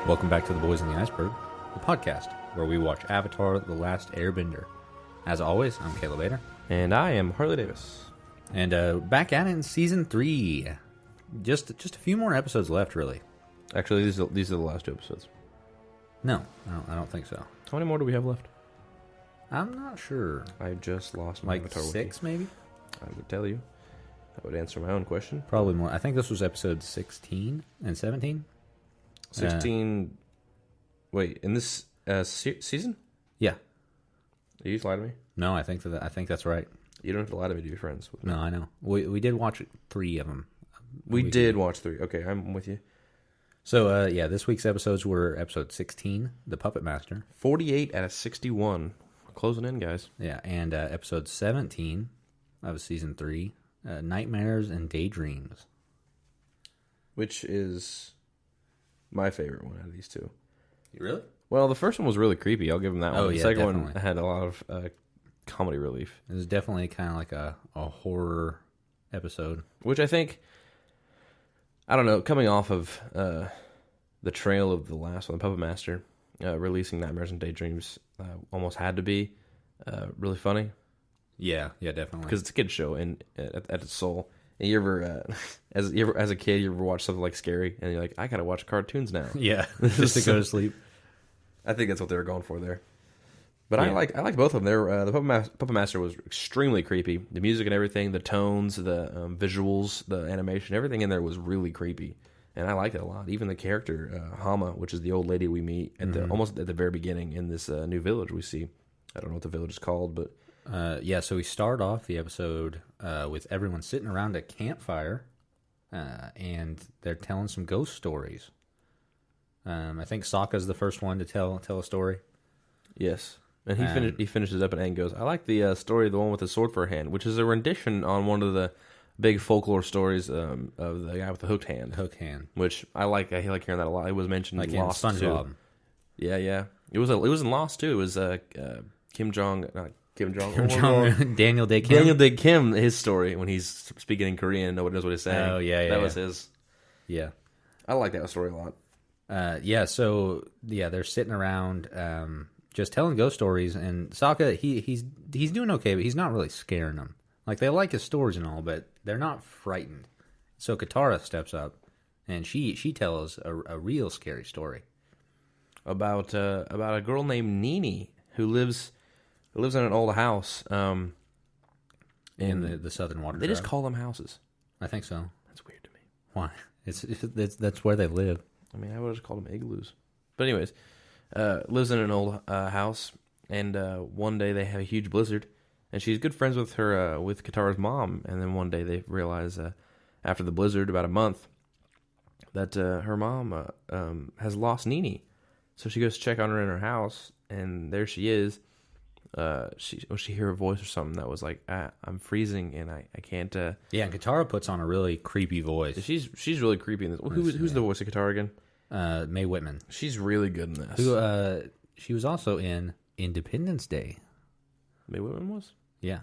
Welcome back to The Boys in the Iceberg, the podcast where we watch Avatar: The Last Airbender. As always, I'm Caleb Bader. And I am Harley Davis. And back at it in Season 3. Just a few more episodes left, really. Actually, these are the last two episodes. No, I don't think so. How many more do we have left? I'm not sure. I just lost my Like Avatar 6, maybe? I would tell you. I would answer my own question. Probably more. I think this was episode 16 and 17. 16... Wait, in this season? Yeah. You just lie to me? No, I think that's right. You don't have to lie to me to be friends with me. No, I know. We did watch 3 of them. We did watch 3. Okay, I'm with you. So, this week's episodes were episode 16, The Puppetmaster. 48 out of 61. We're closing in, guys. Yeah, and episode 17 of season 3, Nightmares and Daydreams. Which is my favorite one out of these two. Really? Well, the first one was really creepy. I'll give them that one. Oh, The yeah, second definitely. one had a lot of comedy relief. It was definitely kind of like a horror episode. Which I think, I don't know, coming off of the trail of the last one, Puppetmaster, releasing Nightmares and Daydreams almost had to be really funny. Yeah, definitely. Because it's a kid's show and at its soul. And you ever, as a kid, you ever watch something like scary and you're like, I gotta watch cartoons now. Yeah, just to go to sleep. I think that's what they were going for there. But Yeah. I like both of them. The Puppetmaster was extremely creepy. The music and everything, the tones, the visuals, the animation, everything in there was really creepy, and I liked it a lot. Even the character Hama, which is the old lady we meet at almost at the very beginning in this new village we see. I don't know what the village is called, but So we start off the episode with everyone sitting around a campfire, and they're telling some ghost stories. I think Sokka's the first one to tell a story. yes. And he finishes up and goes, I like the story of the one with the sword for a hand, which is a rendition on one of the big folklore stories of the guy with the hooked hand. Hook hand. Which I like hearing that a lot. It was mentioned Like in in Lost SpongeBob. too. Yeah. It was in Lost too. It was Kim Jong. Daniel Day Kim. Daniel Day Kim, his story when he's speaking in Korean, nobody knows what he's saying. Oh, yeah. That was his. Yeah. I like that story a lot. They're sitting around just telling ghost stories, and Sokka, he's doing okay, but he's not really scaring them. Like, they like his stories and all, but they're not frightened. So Katara steps up, and she tells a real scary story. About a girl named Nini who lives in an old house In the Southern Water They Tribe. just call them houses. I think so. That's weird to me. Why? That's where they live. I mean, I would have just called them igloos. But anyways, lives in an old house, and one day they have a huge blizzard, and she's good friends with her with Katara's mom. And then one day they realize after the blizzard, about a month, that her mom has lost Nini. So she goes to check on her in her house, and there she is. She hear a voice or something that was like, I'm freezing and I can't. Yeah, and Katara puts on a really creepy voice. She's really creepy in this. Who's the voice of Katara again? Mae Whitman. She's really good in this. Who she was also in Independence Day. Mae Whitman was? Yeah.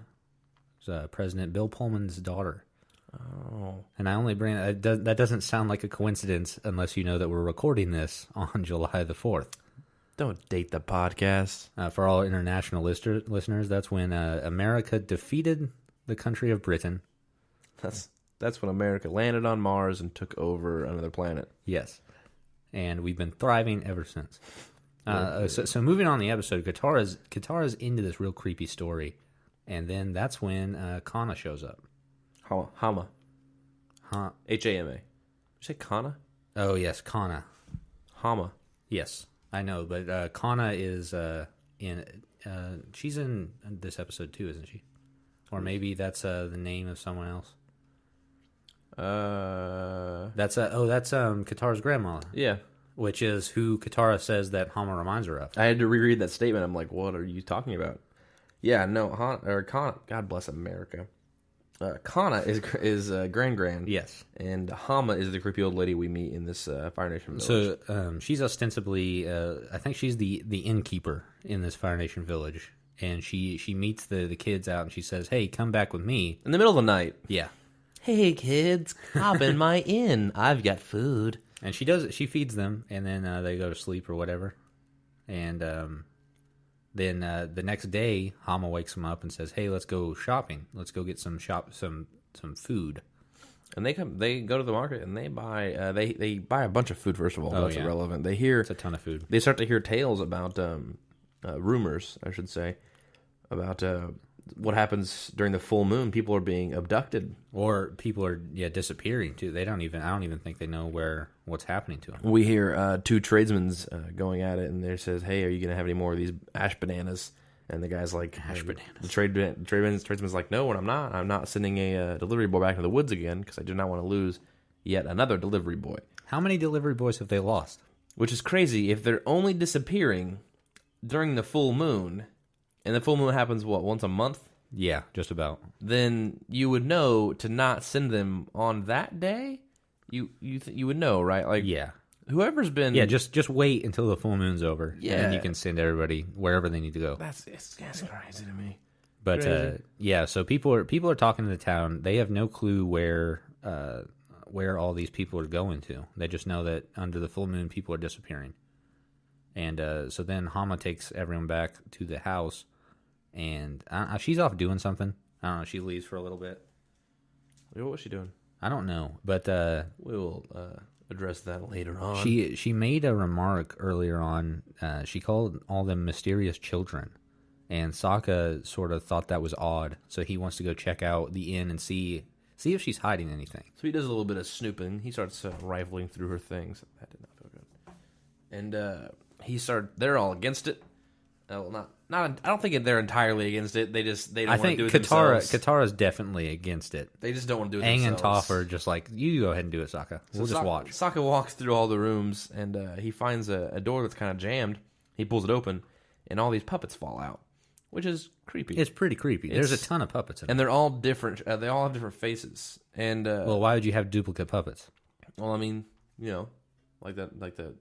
It was President Bill Pullman's daughter. Oh. And I only bring that doesn't sound like a coincidence unless you know that we're recording this on July the 4th. Don't date the podcast. For all international listeners, that's when America defeated the country of Britain. That's when America landed on Mars and took over another planet. Yes. And we've been thriving ever since. So moving on the episode, Katara's into this real creepy story. And then that's when Kana shows up. Hama. Huh? H-A-M-A. Did you say Kana? Oh, yes, Kana. Hama. Yes, I know. But Kana is she's in this episode too, isn't she? Or maybe that's the name of someone else. That's Katara's grandma. Yeah. Which is who Katara says that Hama reminds her of. I had to reread that statement. I'm like, what are you talking about? Yeah, no, Kana. God bless America. Kana is Gran. Yes. And Hama is the creepy old lady we meet in this Fire Nation village. So she's ostensibly, I think she's the innkeeper in this Fire Nation village. And she meets the kids out and she says, hey, come back with me. In the middle of the night. Yeah. Hey, kids, hop in my inn. I've got food. And she feeds them, and then they go to sleep or whatever. And then the next day, Hama wakes them up and says, "Hey, let's go shopping. Let's go get some food." And they go to the market and they buy they buy a bunch of food. First of all, that's irrelevant. They hear it's a ton of food. They start to hear tales about rumors, I should say, about what happens during the full moon. People are being abducted, or people are disappearing too. I don't even think they know what's happening to them. We hear two tradesmen going at it, and they says, "Hey, are you going to have any more of these ash bananas?" And the guy's like, "Ash bananas." The tradesman's like, "No, I'm not. I'm not sending a delivery boy back into the woods again because I do not want to lose yet another delivery boy." How many delivery boys have they lost? Which is crazy if they're only disappearing during the full moon, and the full moon happens once a month. Yeah, just about. Then you would know to not send them on that day. You would know, right? Like, yeah. Whoever's been... Yeah, just wait until the full moon's over. Yeah. And then you can send everybody wherever they need to go. That's crazy to me. But, so people are talking to the town. They have no clue where all these people are going to. They just know that under the full moon, people are disappearing. And so then Hama takes everyone back to the house. And she's off doing something. I don't know. She leaves for a little bit. What was she doing? I don't know. But we will... address that later on. She made a remark earlier on. She called all them mysterious children, and Sokka sort of thought that was odd. So he wants to go check out the inn and see if she's hiding anything. So he does a little bit of snooping. He starts rifling through her things. That did not feel good. And they're all against it. Not. I don't think they're entirely against it. They don't want to do it themselves. Katara's definitely against it. They just don't want to do it Aang themselves. and Toph are just like, you go ahead and do it, Sokka. We'll just watch. Sokka walks through all the rooms, and he finds a door that's kind of jammed. He pulls it open, and all these puppets fall out, which is creepy. It's pretty creepy. There's a ton of puppets in it. And they're all different. They all have different faces. And well, why would you have duplicate puppets? Well, I mean, like the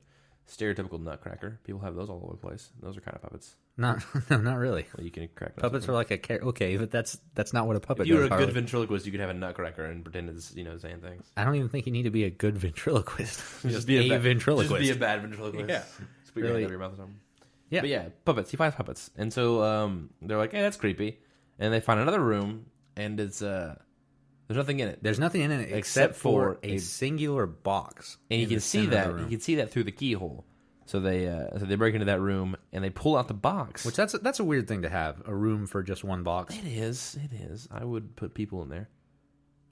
stereotypical nutcracker. People have those all over the place. Those are kind of puppets. Not really. Well, you can crack puppets are like okay, but that's not what a puppet. If you were does, a good Harley. ventriloquist, you could have a nutcracker and pretend it's saying things. I don't even think you need to be a good ventriloquist. Just be a ventriloquist. Just be a bad ventriloquist. Yeah. Just put your hand over your mouth or something. Yeah. But yeah, puppets. He finds puppets, and so they're like, "Hey, that's creepy," and they find another room, and it's there's nothing in it. There's nothing in it except for a singular box, and you can see that. You can see that through the keyhole. So they break into that room and they pull out the box. Which that's a weird thing to have, a room for just one box. It is. I would put people in there.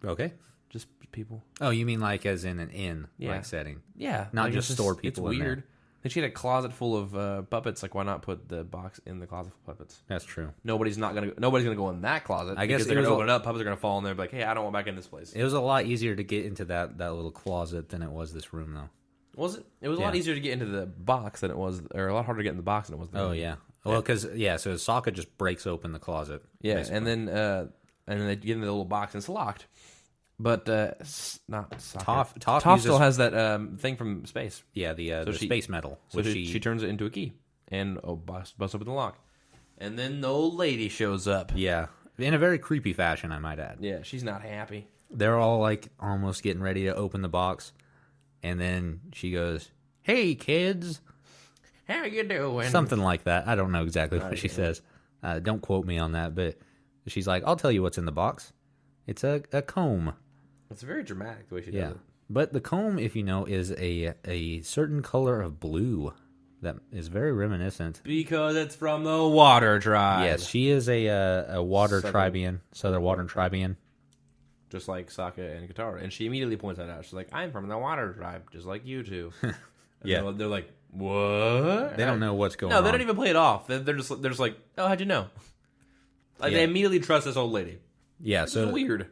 Okay. Just people. Oh, you mean like as in an inn like setting? Yeah. Not like just store people It's in weird. there. Then she had a closet full of puppets. Like, why not put the box in the closet full of puppets? That's true. Nobody's gonna go in that closet. I guess they're gonna open it up. Puppets are gonna fall in there. And be like, hey, I don't want back in this place. It was a lot easier to get into that little closet than it was this room, though. Was it? It was a lot easier to get into the box than it was, or a lot harder to get in the box than it was. Oh yeah. Well, because so Sokka just breaks open the closet. Yeah, basically. and then they get into the little box and it's locked. But not Sokka. Toph still has that thing from space. Yeah, the space metal. So she turns it into a key and busts open the lock. And then the old lady shows up. Yeah, in a very creepy fashion, I might add. Yeah, she's not happy. They're all like almost getting ready to open the box. And then she goes, "Hey, kids. How you doing?" Something like that. I don't know exactly what she says. Don't quote me on that. But she's like, "I'll tell you what's in the box. It's a comb." It's very dramatic the way she does it. But the comb, if you know, is a certain color of blue that is very reminiscent. Because it's from the Water Tribe. Yes, she is a Water Tribian, Southern Water Tribian. Just like Sokka and Katara. And she immediately points that out. She's like, I'm from the Water Tribe, just like you two. Yeah. They're like, what? They don't know what's going on. No, they don't even play it off. They're just like, oh, how'd you know? Like, they immediately trust this old lady. Yeah, so it's weird.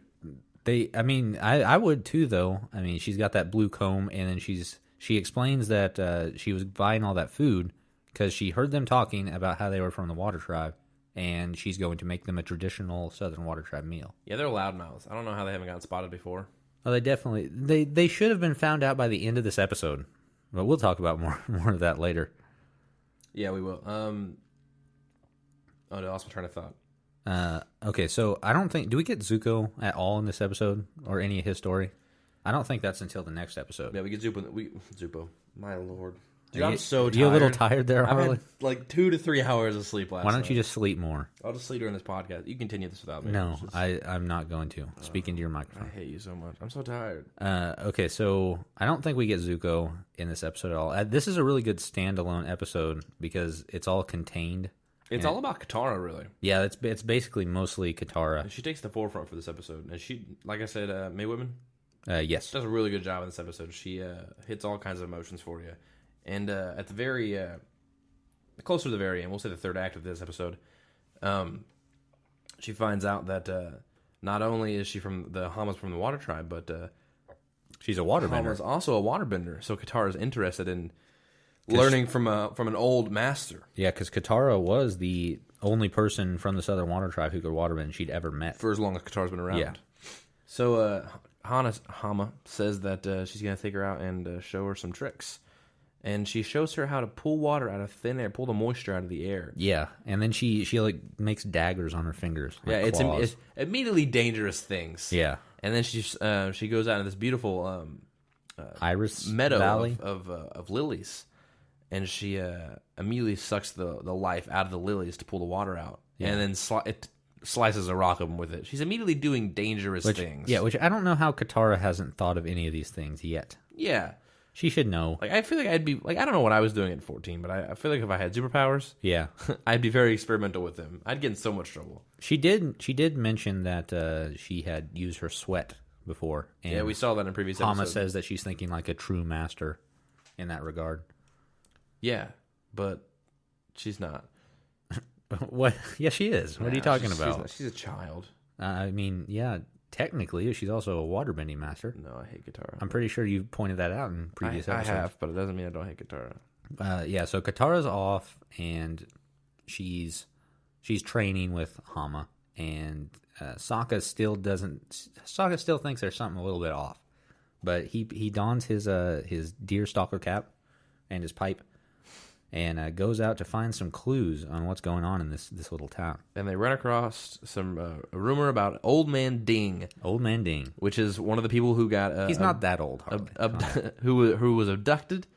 I would too, though. I mean, she's got that blue comb, and then she explains that she was buying all that food because she heard them talking about how they were from the Water Tribe. And she's going to make them a traditional Southern Water Tribe meal. Yeah, they're loudmouths. I don't know how they haven't gotten spotted before. Oh, they definitely... They should have been found out by the end of this episode. But we'll talk about more of that later. Yeah, we will. I lost my train of thought. Okay, so I don't think... Do we get Zuko at all in this episode? Or any of his story? I don't think that's until the next episode. Yeah, we get Zupo. My lord. Dude, Are I'm you, so tired. You a little tired there, I've Harley? had like 2 to 3 hours of sleep last night. Why don't you just sleep more? I'll just sleep during this podcast. You continue this without me. No, I'm not going to. Speak into your microphone. I hate you so much. I'm so tired. Okay, so I don't think we get Zuko in this episode at all. This is a really good standalone episode because it's all contained. It's all about Katara, really. Yeah, it's basically mostly Katara. And she takes the forefront for this episode. And she, like I said, May Whitman yes. does a really good job in this episode. She hits all kinds of emotions for you. And at the very, closer to the very end, we'll say the third act of this episode, she finds out that not only is she from the Hama's from the Water Tribe, but she's a waterbender. Hama's also a waterbender. So Katara's interested in learning from an old master. Yeah, because Katara was the only person from the Southern Water Tribe who could waterbend she'd ever met. For as long as Katara's been around. Yeah. So Hama says that she's going to take her out and show her some tricks. And she shows her how to pull water out of thin air, pull the moisture out of the air. Yeah, and then she like makes daggers on her fingers. Yeah, it's immediately dangerous things. Yeah, and then she goes out into this beautiful Iris meadow Valley of lilies, and she immediately sucks the life out of the lilies to pull the water out, and then it slices a rock open with it. She's immediately doing dangerous things. Yeah, which I don't know how Katara hasn't thought of any of these things yet. Yeah. She should know. Like, I feel like I'd be... Like, I don't know what I was doing at 14, but I feel like if I had superpowers... Yeah. I'd be very experimental with them. I'd get in so much trouble. She did mention that she had used her sweat before. And yeah, we saw that in previous episodes. Hama says that she's thinking like a true master in that regard. Yeah, but she's not. What? Yeah, she is. What are you talking about? She's a child. I mean, yeah... Technically, she's also a waterbending master. No, I hate Katara. I'm pretty sure you pointed that out in previous episodes. I have, but it doesn't mean I don't hate Katara. Yeah, so Katara's off, and she's training with Hama, and Sokka still thinks there's something a little bit off, but he dons his deer stalker cap and his pipe, and goes out to find some clues on what's going on in this little town. And they run across some a rumor about Old Man Ding. Old Man Ding, which is one of the people who got he's not that old, who was abducted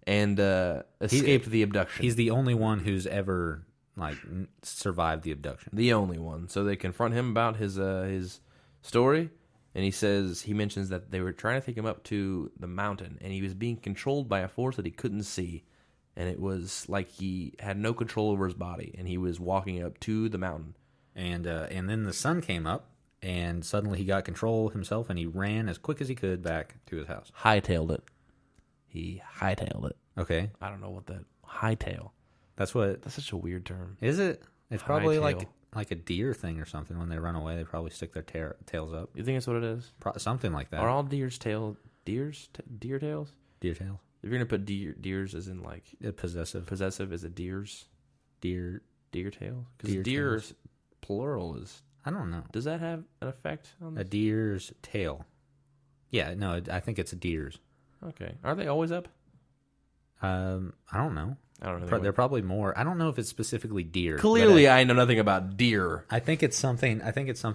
and escaped the abduction. He's the only one who's ever survived the abduction. The only one. So they confront him about his story, and he mentions that they were trying to take him up to the mountain, and he was being controlled by a force that he couldn't see. And it was like he had no control over his body, and he was walking up to the mountain. And then the sun came up, and suddenly he got control himself, and he ran as quick as he could back to his house. Hightailed it. He hightailed it. Okay. I don't know what that... Hightail. That's such a weird term. Is it? It's probably like a deer thing or something. When they run away, they probably stick their tails up. You think that's what it is? Something like that. Are all deer's tails... Deer tails? Deer tails. If you're going to put deers as in like... Possessive. Possessive is a deer's... Deer tail? Because deer's plural is... I don't know. Does that have an effect on this? A deer's tail. Yeah, no, I think it's a deer's. Okay. Are they always up? I don't know. I don't know. They're probably more. I don't know if it's specifically deer. Clearly, I know nothing about deer. I think it's something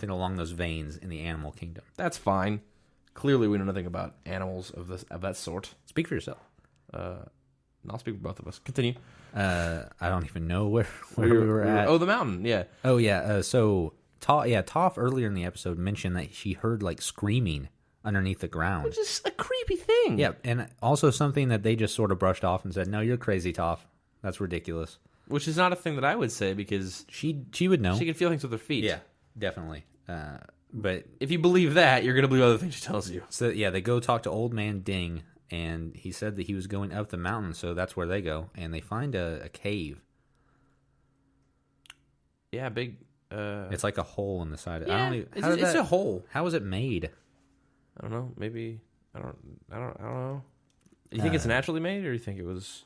along those veins in the animal kingdom. That's fine. Clearly, we know nothing about animals of that sort. Speak for yourself. I'll speak for both of us. Continue. I don't even know where we were at. Oh, the mountain. Yeah. Oh, yeah. So Toph earlier in the episode mentioned that she heard like screaming underneath the ground, which is a creepy thing. Yeah, and also something that they just sort of brushed off and said, "No, you're crazy, Toph. That's ridiculous." Which is not a thing that I would say because she would know. She can feel things with her feet. Yeah, definitely. But if you believe that, you're going to believe other things she tells you. So yeah, they go talk to Old Man Ding, and he said that he was going up the mountain, so that's where they go, and they find a cave. Yeah, big. It's like a hole in the side. Yeah, it's a hole. How was it made? I don't know. Maybe I don't know. You think it's naturally made, or you think it was?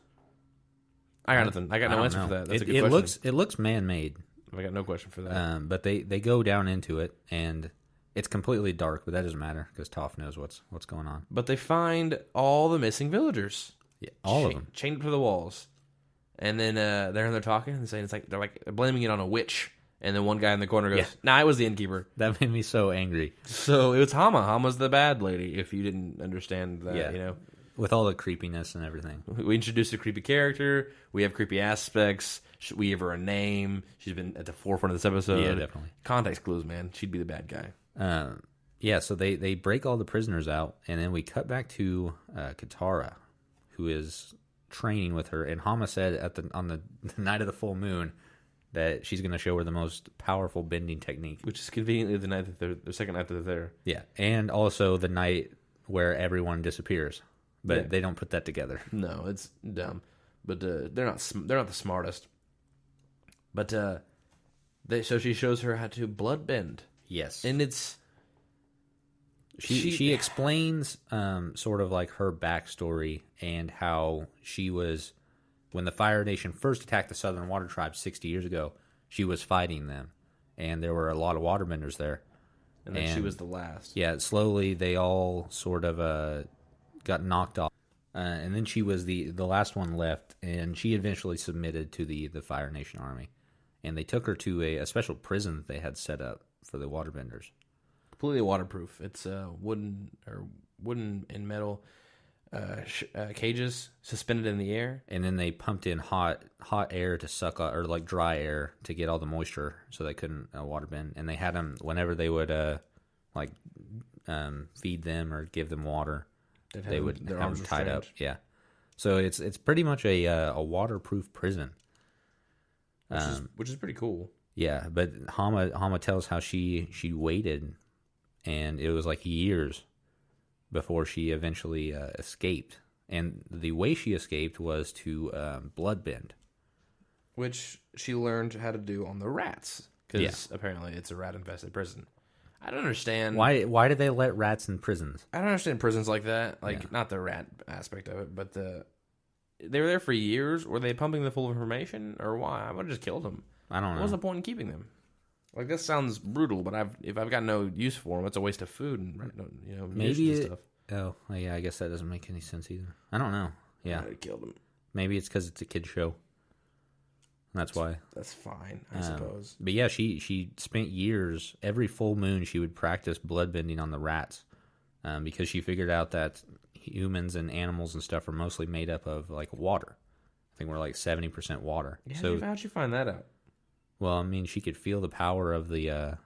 I got nothing. I got no answer for that. That's a good question. It looks man-made. I got no question for that. But they go down into it, and it's completely dark, but that doesn't matter because Toph knows what's going on. But they find all the missing villagers. Yeah, all of them chained up to the walls, and then they're talking and saying they're blaming it on a witch, And then one guy in the corner goes, "Nah, it was the innkeeper." That made me so angry. So it was Hama. Hama's the bad lady. If you didn't understand that, you know, with all the creepiness and everything. We introduced a creepy character. We have creepy aspects. We give her a name. She's been at the forefront of this episode. Yeah, definitely. Context clues, man. She'd be the bad guy. Yeah, so they break all the prisoners out, and then we cut back to Katara, who is training with her. And Hama said on the night of the full moon that she's going to show her the most powerful bending technique. Which is conveniently the night the second night that they're there. Yeah, and also the night where everyone disappears. But they don't put that together. No, it's dumb. But they're not the smartest. But so she shows her how to bloodbend. Yes, and it's she explains sort of like her backstory and how she was when the Fire Nation first attacked the Southern Water Tribe 60 years ago. She was fighting them, and there were a lot of waterbenders there. And then she was the last. Yeah, slowly they all sort of got knocked off. And then she was the last one left, and she eventually submitted to the Fire Nation army. And they took her to a special prison that they had set up for the waterbenders. Completely waterproof. It's wooden and metal cages suspended in the air. And then they pumped in hot air to suck or like dry air to get all the moisture so they couldn't waterbend. And they had them whenever they would feed them or give them water. They would have them tied up. Yeah, so it's pretty much a waterproof prison, which is pretty cool. Yeah, but Hama tells how she waited, and it was like years before she eventually escaped. And the way she escaped was to bloodbend, which she learned how to do on the rats because apparently it's a rat-infested prison. I don't understand why do they let rats in prisons? I don't understand prisons like that. Not the rat aspect of it, but they were there for years. Were they pumping them full of information, or why? I would have just killed them. I don't know. What's the point in keeping them? Like, this sounds brutal, but if I've got no use for them, it's a waste of food and maybe and stuff. Oh, yeah. I guess that doesn't make any sense either. I don't know. Yeah, I killed them. Maybe it's because it's a kid show. That's why. That's fine, I suppose. But yeah, she spent years, every full moon, she would practice bloodbending on the rats because she figured out that humans and animals and stuff are mostly made up of like water. I think we're like 70% water. Yeah, so how'd you find that out? Well, I mean, she could feel the power of the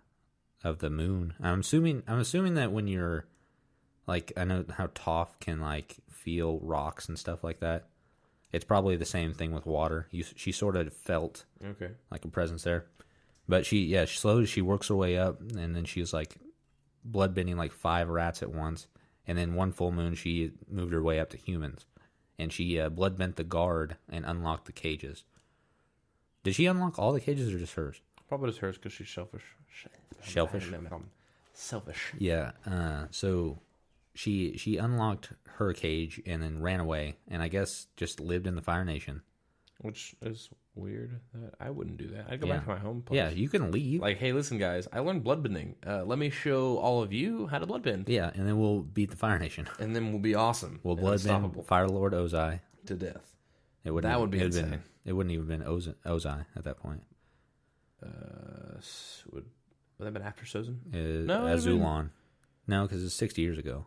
moon. I'm assuming that when you're like, I know how Toph can like feel rocks and stuff like that. It's probably the same thing with water. She sort of felt like a presence there. But slowly she works her way up, and then she was like bloodbending like 5 rats at once. And then one full moon, she moved her way up to humans. And she bloodbent the guard and unlocked the cages. Did she unlock all the cages or just hers? Probably just hers because she's selfish. Selfish. Yeah. So she unlocked her cage and then ran away, and I guess just lived in the Fire Nation. Which is weird. I wouldn't do that. I'd go back to my home place. Yeah, you can leave. Like, hey, listen, guys, I learned bloodbending. Let me show all of you how to bloodbend. Yeah, and then we'll beat the Fire Nation. And then we'll be awesome. We'll bloodbend Fire Lord Ozai to death. That would be insane. It wouldn't even been Ozai at that point. Would that have been after Sozin? No, Azulon. No, because it's 60 years ago.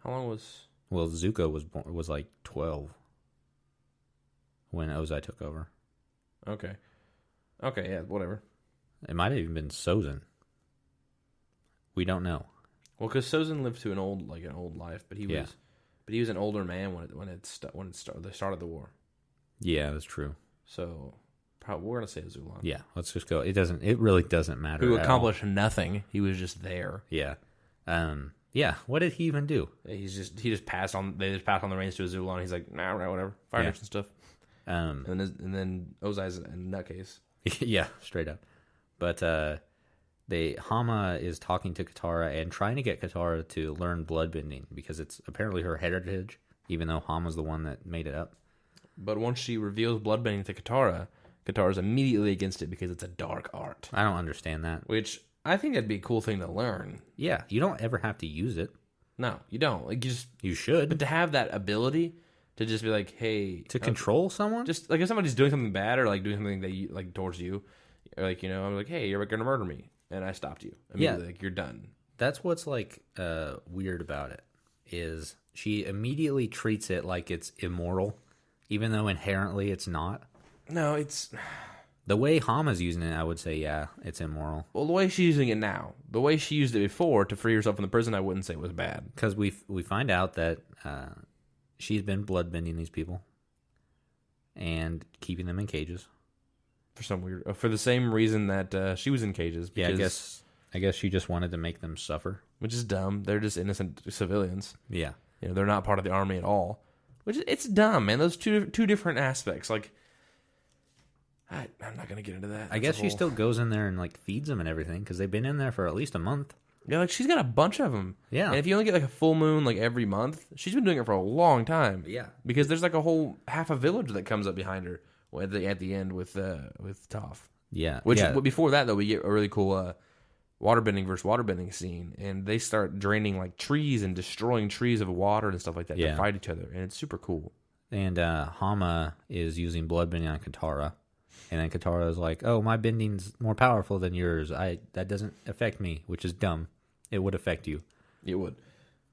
How long was? Well, Zuko was like 12 when Ozai took over. Okay, yeah, whatever. It might have even been Sozin. We don't know. Well, because Sozin lived to an old life, but he was an older man when they started the war. Yeah, that's true. So we're gonna say Azulon. Yeah, let's just go. It really doesn't matter. Who accomplished nothing? He was just there. Yeah. Yeah. What did he even do? He just passed on. They just passed on the reins to Azulon. He's like, nah, right, whatever. Fire Nation stuff. And then Ozai's a nutcase. Yeah, straight up. But Hama is talking to Katara and trying to get Katara to learn bloodbending because it's apparently her heritage, even though Hama's the one that made it up. But once she reveals bloodbending to Katara's immediately against it because it's a dark art. I don't understand that. Which I think that'd be a cool thing to learn. Yeah, you don't ever have to use it. No, you don't. Like you should. But to have that ability to just be like, hey, to control someone, just like if somebody's doing something bad or like doing something that you like towards you, Like, you know, I'm like, hey, you're going to murder me. And I stopped you. Immediately, like, you're done. That's what's, like, weird about it, is she immediately treats it like it's immoral, even though inherently it's not. No, it's... The way Hama's using it, I would say, yeah, it's immoral. Well, the way she's using it now, the way she used it before to free herself from the prison, I wouldn't say was bad. Because we find out that she's been bloodbending these people and keeping them in cages. For the same reason that she was in cages. Because, Yeah, I guess she just wanted to make them suffer. Which is dumb. They're just innocent civilians. Yeah. You know, they're not part of the army at all. It's dumb, man. Those two different aspects. Like, I'm not going to get into that. I guess she still goes in there and, like, feeds them and everything, because they've been in there for at least a month. Yeah, like, she's got a bunch of them. Yeah. And if you only get, like, a full moon, like, every month, she's been doing it for a long time. Yeah. Because there's, like, a whole half a village that comes up behind her at the end with Toph. Yeah. Before that, though, we get a really cool waterbending versus waterbending scene, and they start draining, like, trees and destroying trees of water and stuff like that to fight each other, and it's super cool. And Hama is using bloodbending on Katara. And then Katara is like, "Oh, my bending's more powerful than yours. That doesn't affect me," which is dumb. It would affect you. It would,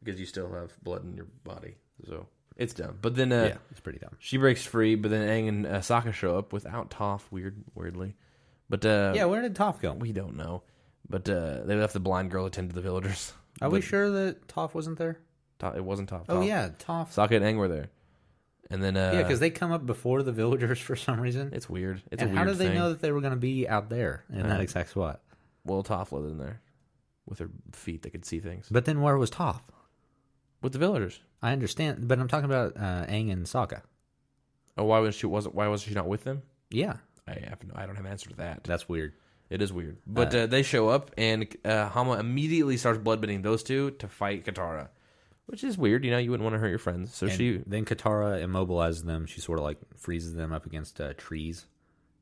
because you still have blood in your body, so it's dumb. But then, it's pretty dumb. She breaks free, but then Aang and Sokka show up without Toph. Weirdly, but where did Toph go? We don't know. But they left the blind girl attend to the villagers. Are we sure that Toph wasn't there? It wasn't Toph. Oh yeah, Toph. Sokka and Aang were there. And then because they come up before the villagers for some reason. It's weird. How did they know that they were going to be out there in that exact spot? Well, Toph lived in there with her feet that could see things. But then where was Toph? With the villagers. I understand, but I'm talking about Aang and Sokka. Oh, why was she not with them? Yeah, I don't have an answer to that. That's weird. It is weird. But they show up, and Hama immediately starts bloodbending those two to fight Katara. Which is weird, you know, you wouldn't want to hurt your friends. So then Katara immobilizes them. She sort of like freezes them up against trees.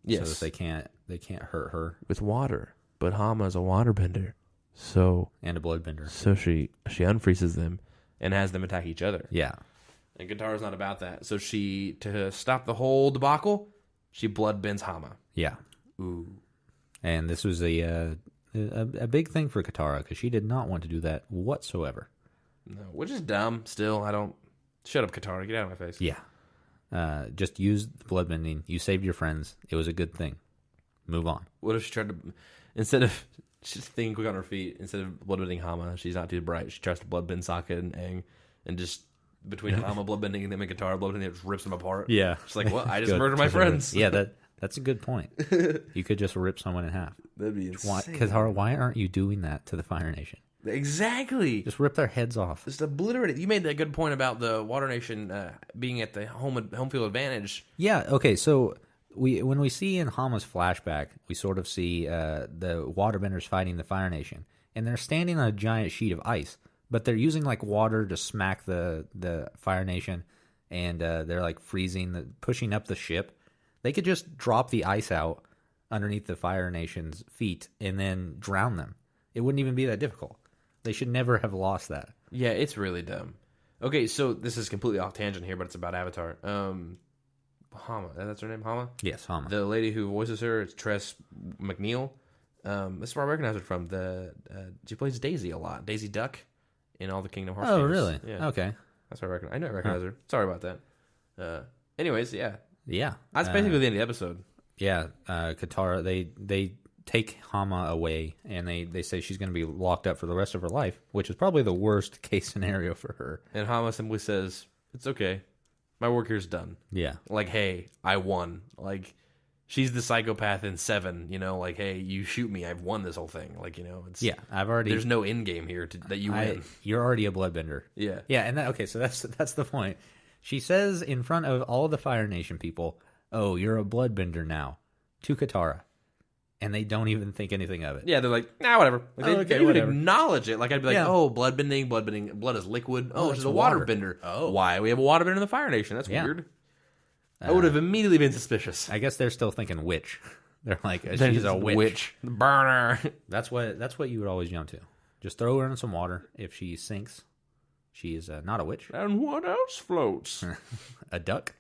Yes. So that they can't hurt her. With water. But Hama's a waterbender. So and a bloodbender. So she unfreezes them and has them attack each other. Yeah. And Katara's not about that. So to stop the whole debacle, she bloodbends Hama. Yeah. Ooh. And this was a big thing for Katara, because she did not want to do that whatsoever. No, which is dumb. Still, I don't. Shut up, Katara. Get out of my face. Yeah. Just use the bloodbending. You saved your friends. It was a good thing. Move on. What if she tried to, instead of just thinking quick on her feet, instead of bloodbending Hama, she's not too bright. She tries to bloodbend Sokka and Aang, and just between Hama bloodbending and them and Katara bloodbending, it just rips them apart. Yeah. She's like, well, I just murdered my friends. Yeah, that's a good point. You could just rip someone in half. That'd be insane. Katara, why aren't you doing that to the Fire Nation? Exactly. Just rip their heads off. Just obliterate it. You made that good point about the Water Nation being at the home field advantage. Yeah. Okay. So when we see in Hama's flashback, we sort of see the Waterbenders fighting the Fire Nation, and they're standing on a giant sheet of ice, but they're using like water to smack the Fire Nation, and they're like freezing, pushing up the ship. They could just drop the ice out underneath the Fire Nation's feet and then drown them. It wouldn't even be that difficult. They should never have lost that. Yeah, it's really dumb. Okay, so this is completely off tangent here, but it's about Avatar. Hama, that's her name, Hama? Yes, Hama. The lady who voices her is Tress McNeil. This is where I recognize her from. She plays Daisy a lot. Daisy Duck in all the Kingdom Hearts games. Oh, really? Yeah. Okay. That's where I recognize her. Sorry about that. Anyways, yeah. Yeah. That's basically the end of the episode. Yeah, Katara, they take Hama away, and they say she's going to be locked up for the rest of her life, which is probably the worst case scenario for her. And Hama simply says, it's okay. My work here's done. Yeah. Like, hey, I won. Like, she's the psychopath in 7, you know? Like, hey, you shoot me, I've won this whole thing. Like, you know, it's... Yeah, there's no end game here that you win. You're already a bloodbender. Yeah. Yeah, and so that's the point. She says in front of all the Fire Nation people, oh, you're a bloodbender now, to Katara. And they don't even think anything of it. Yeah, they're like, nah, whatever. Like, they whatever. acknowledge it. Like, I'd be like, oh, bloodbending. Blood is liquid. Oh, she's a waterbender. Oh. Why? We have a waterbender in the Fire Nation. That's weird. I would have immediately been suspicious. I guess they're still thinking witch. They're like, she's a witch. Burner. That's what you would always jump to. Just throw her in some water. If she sinks, she is not a witch. And what else floats? A duck.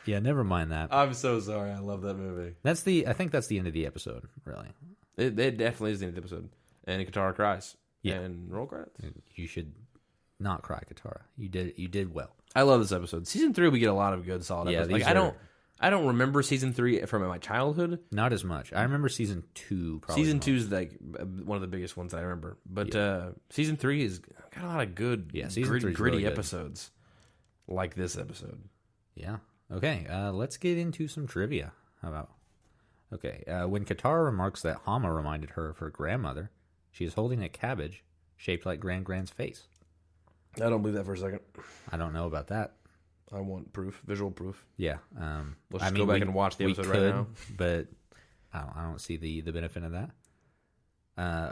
Yeah, never mind that. I'm so sorry. I love that movie. I think that's the end of the episode, really. It definitely is the end of the episode. And Katara cries. Yeah. And roll credits. You should not cry, Katara. You did well. I love this episode. Season 3, we get a lot of good, solid episodes. Like, I don't remember Season 3 from my childhood. Not as much. I remember Season 2 probably. Season 2 is like one of the biggest ones that I remember. But Season 3 has got a lot of good, gritty really episodes like this episode. Yeah. Okay, let's get into some trivia. How about? Okay, when Katara remarks that Hama reminded her of her grandmother, she is holding a cabbage shaped like Grand's face. I don't believe that for a second. I don't know about that. I want proof, visual proof. Yeah. Let's just go back and watch the episode right now. But I don't see the benefit of that.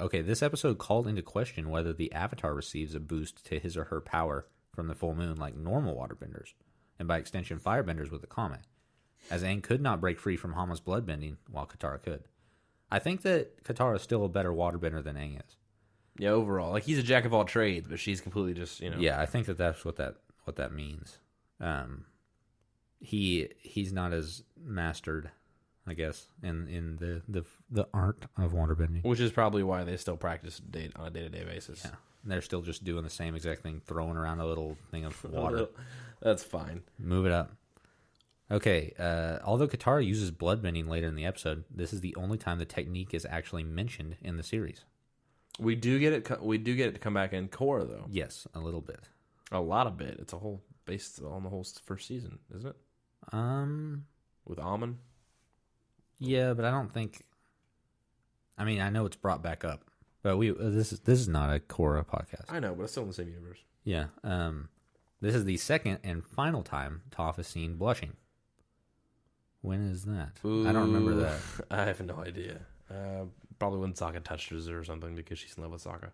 Okay, this episode called into question whether the Avatar receives a boost to his or her power from the full moon like normal waterbenders, and by extension firebenders with the comet, as Aang could not break free from Hama's bloodbending while Katara could. I think that Katara is still a better waterbender than Aang is. Yeah, overall. Like, he's a jack of all trades, but she's completely just, Yeah, I think that's what that means. He's not as mastered, I guess, in the art of waterbending. Which is probably why they still practice on a day-to-day basis. Yeah, they're still just doing the same exact thing, throwing around a little thing of water. That's fine. Move it up. Okay, although Katara uses bloodbending later in the episode, this is the only time the technique is actually mentioned in the series. We do get it. We do get it to come back in Korra, though. Yes, a little bit. A lot of it. It's a whole based on the whole first season, isn't it? With Amon. Yeah, but I don't think. I mean, I know it's brought back up, but this is not a Korra podcast. I know, but it's still in the same universe. Yeah. This is the second and final time Toph is seen blushing. When is that? Ooh, I don't remember that. I have no idea. Probably when Sokka touches her or something because she's in love with Sokka.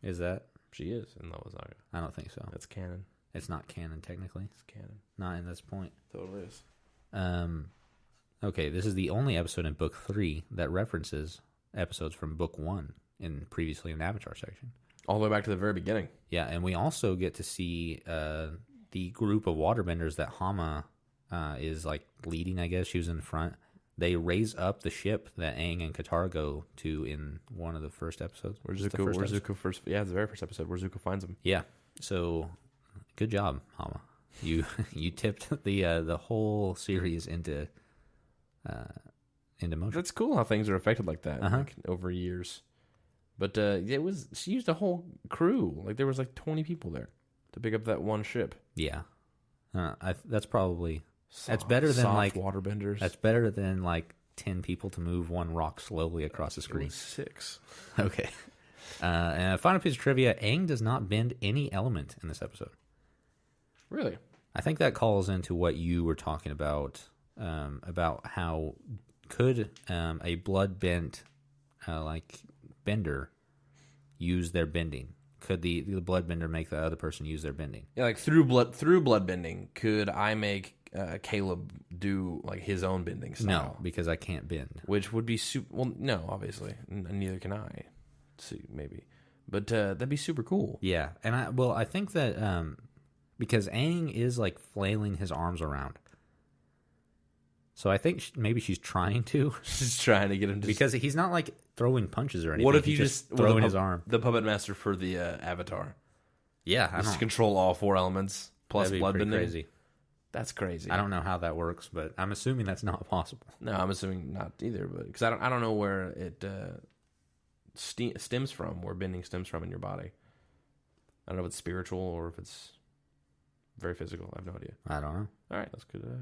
Is that? She is in love with Sokka. I don't think so. That's canon. It's not canon, technically. It's canon. Not in this point. Totally is. Okay, this is the only episode in Book 3 that references episodes from Book 1 in previously in the Avatar section. All the way back to the very beginning. Yeah, and we also get to see the group of waterbenders that Hama is like leading, I guess. She was in front. They raise up the ship that Aang and Katara go to in one of the first episodes. Where's Zuko first? Yeah, it's the very first episode where Zuko finds him. Yeah. So, good job, Hama. You tipped the whole series into motion. That's cool how things are affected like that like, over years. But she used a whole crew. Like there was like 20 people there to pick up that one ship. Yeah. That's probably. That's better than like waterbenders. That's better than like 10 people to move one rock slowly across the screen. 6. Okay. And a final piece of trivia: Aang does not bend any element in this episode. Really? I think that calls into what you were talking about how could a blood bent like bender use their bending. Could the bloodbender make the other person use their bending? Yeah, like through blood bending, could I make Caleb do like his own bending style? No, because I can't bend. Which would be super. Well, no, obviously, neither can I. See, maybe, but that'd be super cool. Yeah, and I think that because Aang is like flailing his arms around, so I think maybe she's trying to. She's trying to get him to because he's not like throwing punches or anything. What if he's you just throwing his arm? The Puppetmaster for the Avatar. Yeah, I just control all 4 elements plus bloodbending. Crazy. That's crazy. I don't know how that works, but I'm assuming that's not possible. No, I'm assuming not either. But because I don't know where it stems from, where bending stems from in your body. I don't know if it's spiritual or if it's very physical. I have no idea. I don't know. All right, let's continue.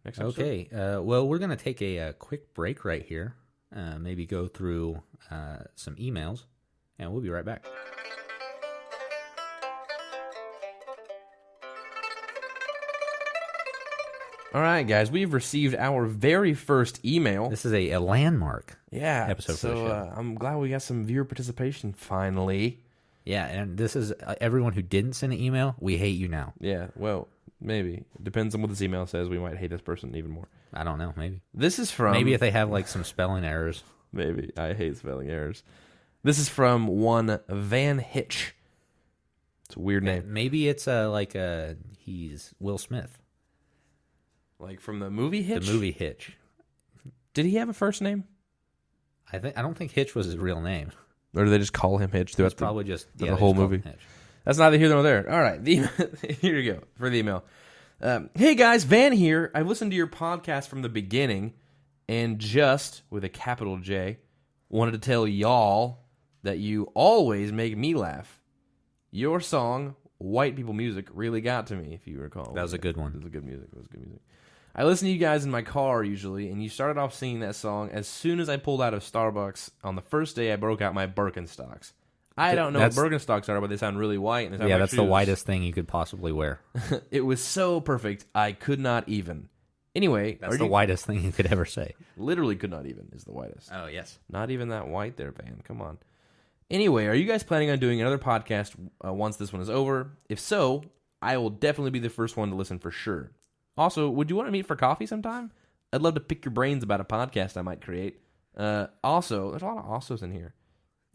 Next episode. Okay. Well, we're going to take a quick break right here. Maybe go through some emails, and we'll be right back. All right, guys, we've received our very first email. This is a landmark episode for the show. I'm glad we got some viewer participation finally. Yeah, and this is everyone who didn't send an email, we hate you now. Yeah, well, maybe. It depends on what this email says. We might hate this person even more. I don't know, maybe. This is from... Maybe if they have like some spelling errors. Maybe. I hate spelling errors. This is from one Van Hitch. It's a weird name. Maybe it's he's Will Smith. Like from the movie Hitch? The movie Hitch. Did he have a first name? I don't think Hitch was his real name. Or do they just call him Hitch throughout Probably just the whole movie? That's neither here nor there. All right, here you go for the email. Hey guys, Van here. I've listened to your podcast from the beginning, and just with a capital J, wanted to tell y'all that you always make me laugh. Your song, White People Music, really got to me, if you recall. That was a good one. It was good music. I listen to you guys in my car usually, and you started off singing that song as soon as I pulled out of Starbucks on the first day I broke out my Birkenstocks. I don't know what Birkenstocks are, but they sound really white. And they sound like that's shoes. the whitest thing you could possibly wear. It was so perfect, I could not even. Anyway. That's the whitest thing you could ever say. Literally could not even is the whitest. Oh, yes. Not even that white there, Van. Come on. Anyway, are you guys planning on doing another podcast once this one is over? If so, I will definitely be the first one to listen for sure. Also, would you want to meet for coffee sometime? I'd love to pick your brains about a podcast I might create. Also, there's a lot of alsos in here.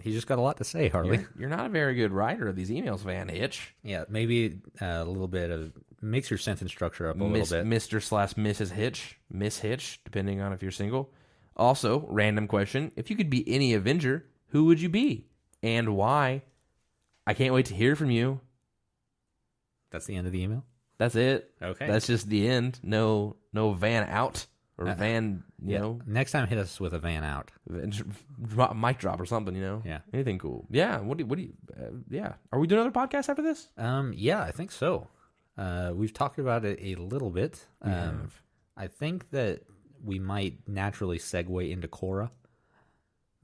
He's just got a lot to say, Harley. You're not a very good writer of these emails, Van Hitch. Yeah, maybe a little bit of... Mix your sentence structure up a little bit. Mr/Mrs. Hitch. Miss Hitch, depending on if you're single. Also, random question. If you could be any Avenger, who would you be? And why? I can't wait to hear from you. That's the end of the email? That's it. Okay. That's just the end. No Van out or Van, you know. Next time, hit us with a Van out. Mic drop or something, you know. Yeah. Anything cool. Yeah. What do you yeah. Are we doing another podcast after this? Yeah, I think so. We've talked about it a little bit. I think that we might naturally segue into Korra.